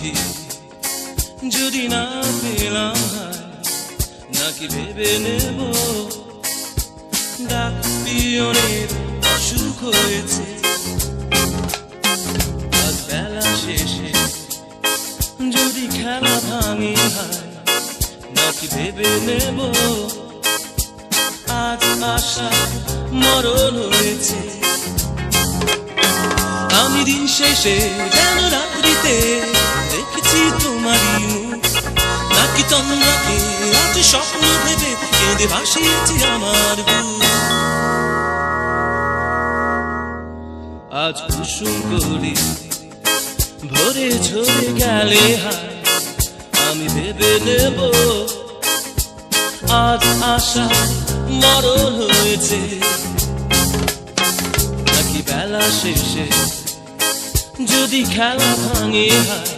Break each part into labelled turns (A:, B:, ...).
A: চিঠি যদি না পেলাম নাকি ভেবে নেব ডাক পিয়নের অসুখ হয়েছে আজ বেলা শেষে যদি খেলা ভাঙি হয় নাকি ভেবে নেব আজ আশা মরণ হয়েছে আমি দিন শেষে যেন রাত্রিতে দেখেছি তোমারই মুখ নাকি তন্দ্রাকে আজ স্বপ্ন ভেবে কেঁদে ভাসিয়েছি আমার বুক আজ কুসুম করি ভোরে ঝরে গেলে হায় আমি ভেবে নেব আজ আশা মরণ হয়েছে নাকি বেলা শেষে যদি খেলা ভাঙে হয়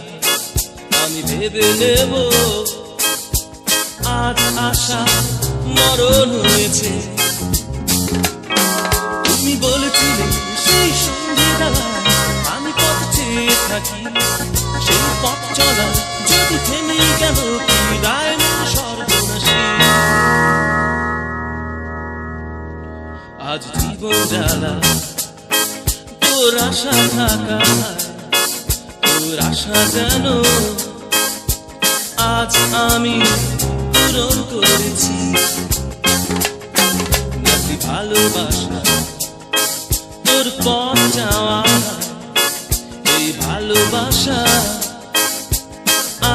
A: আমি ভেবে নেব আজ আশা মরণ হয়েছে তুমি বলেছিলে সেই সন্ধ্যেবেলায় আমি পথ চেয়ে থাকি সেই পথ চলা যদি থেমে গেল কি দায় মন সর্বনাশী আজ জীবন জ্বালা তোর আশা থাকা তোর আশা যেন আজ আমি পূরণ করেছি নাকি ভালোবাসা তোর পথ যাওয়া এই ভালোবাসা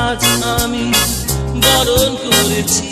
A: আজ আমি বরণ করেছি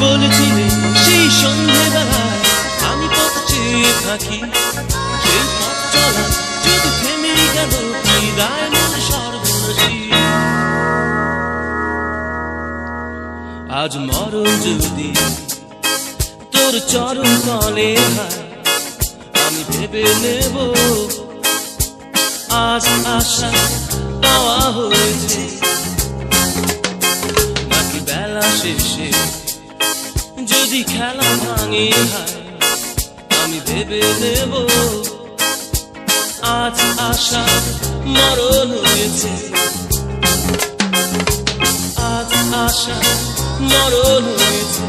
A: বলেছিলে সেই সন্ধ্যেবেলায় আমি পথ চেয়ে থাকি সেই পথ চলা যদি থেমে গেল কি দায় মন সর্বনাশী আজ মরণ যদি তোর চরণ তলে হয় আমি ভেবে নেব আজ আশা পাওয়া হয়েছে নাকি বেলা শেষে যদি খেলা ভাঙে হয় আমি ভেবে নেব আজ আশা মরণ হয়েছে আজ আশা মরণ হয়েছে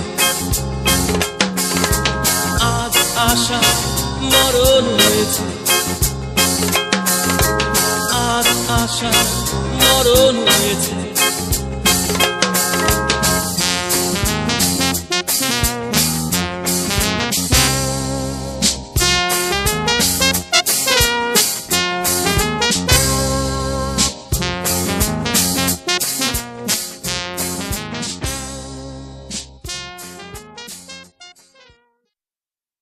A: আজ আশা মরণ হয়েছে আজ আশা মরণ হয়েছে